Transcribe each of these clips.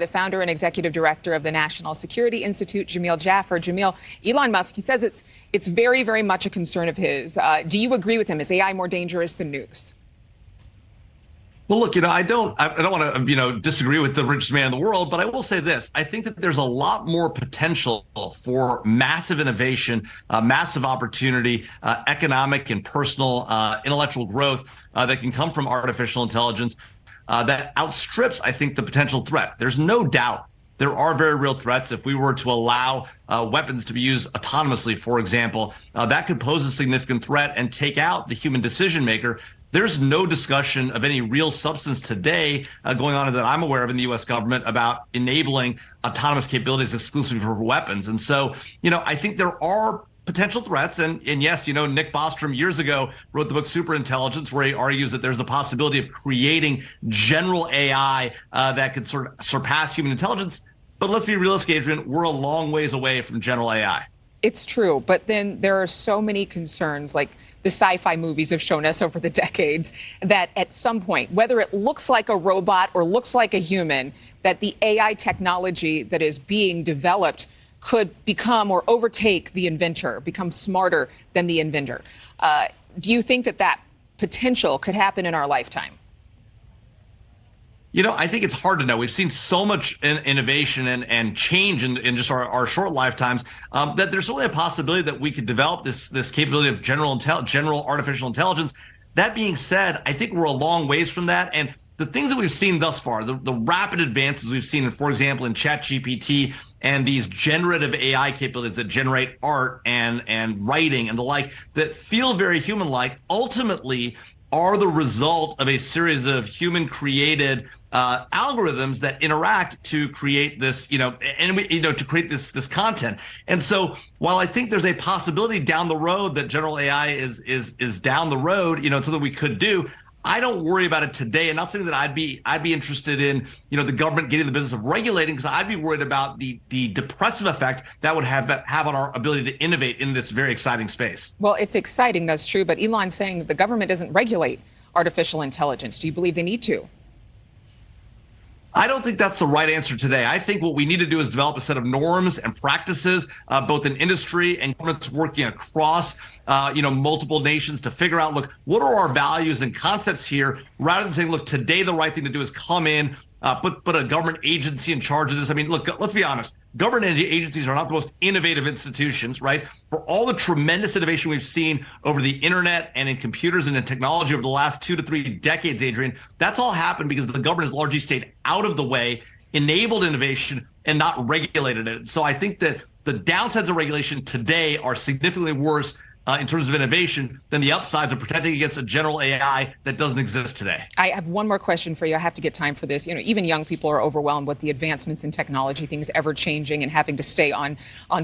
the founder and executive director of the National Security Institute, Jamil Jaffer. Jamil, Elon Musk, he says it's very, very much a concern of his. Do you agree with him? Is AI more dangerous than nukes? Well, look, I don't want to, disagree with the richest man in the world, but I will say this. I think that there's a lot more potential for massive innovation, massive opportunity, economic and personal, intellectual growth that can come from artificial intelligence that outstrips, I think, the potential threat. There's no doubt there are very real threats. If we were to allow weapons to be used autonomously, for example, that could pose a significant threat and take out the human decision maker. There's no discussion of any real substance today going on that I'm aware of in the U.S. government about enabling autonomous capabilities exclusively for weapons. And so, I think there are potential threats. And yes, Nick Bostrom years ago wrote the book Superintelligence, where he argues that there's a possibility of creating general AI that could sort of surpass human intelligence. But let's be realistic, Adrian, we're a long ways away from general AI. It's true. But then there are so many concerns, like the sci-fi movies have shown us over the decades, that at some point, whether it looks like a robot or looks like a human, that the AI technology that is being developed could become or overtake the inventor, become smarter than the inventor. Do you think that potential could happen in our lifetime? I think it's hard to know. We've seen so much innovation and change in just our short lifetimes that there's certainly a possibility that we could develop this capability of general artificial intelligence. That being said, I think we're a long ways from that. And the things that we've seen thus far, the rapid advances we've seen, for example, in ChatGPT and these generative AI capabilities that generate art and writing and the like, that feel very human-like, ultimately are the result of a series of human-created algorithms that interact to create this, to create this content. And so, while I think there's a possibility down the road that general AI is down the road, something we could do, I don't worry about it today. And not saying that I'd be interested in, the government getting the business of regulating, because I'd be worried about the depressive effect that would have on our ability to innovate in this very exciting space. Well, it's exciting, that's true. But Elon's saying that the government doesn't regulate artificial intelligence. Do you believe they need to? I don't think that's the right answer today. I think what we need to do is develop a set of norms and practices, both in industry and governments working across, multiple nations to figure out, look, what are our values and concepts here, rather than saying, look, today the right thing to do is come in, put a government agency in charge of this. I mean, look, let's be honest. Government agencies are not the most innovative institutions, right? For all the tremendous innovation we've seen over the internet and in computers and in technology over the last 2 to 3 decades, Adrian, that's all happened because the government has largely stayed out of the way, enabled innovation, and not regulated it. So I think that the downsides of regulation today are significantly worse in terms of innovation than the upsides of protecting against a general AI that doesn't exist today. I have one more question for you. I have to get time for this. Even young people are overwhelmed with the advancements in technology, things ever changing, and having to stay on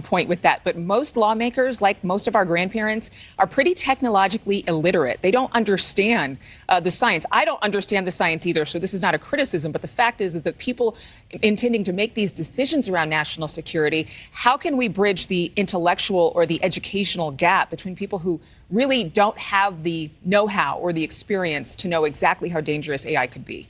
point with that. But most lawmakers, like most of our grandparents, are pretty technologically illiterate. They don't understand the science. I don't understand the science either, so this is not a criticism. But the fact is that people intending to make these decisions around national security, how can we bridge the intellectual or the educational gap between people who really don't have the know-how or the experience to know exactly how dangerous AI could be?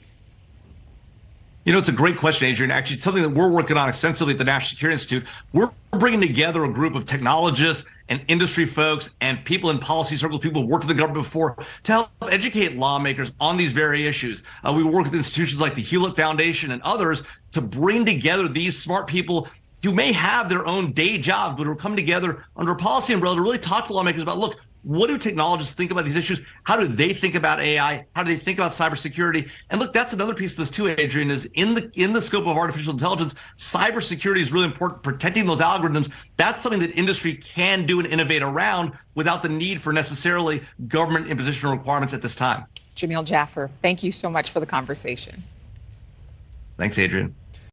It's a great question, Adrian. Actually, something that we're working on extensively at the National Security Institute. We're bringing together a group of technologists and industry folks and people in policy circles, people who've worked with the government before, to help educate lawmakers on these very issues. We work with institutions like the Hewlett Foundation and others to bring together these smart people who may have their own day jobs, but who are coming together under a policy umbrella to really talk to lawmakers about, look, what do technologists think about these issues? How do they think about AI? How do they think about cybersecurity? And look, that's another piece of this too, Adrian, is in the scope of artificial intelligence, cybersecurity is really important, protecting those algorithms. That's something that industry can do and innovate around without the need for necessarily government imposition requirements at this time. Jamil Jaffer, thank you so much for the conversation. Thanks, Adrian.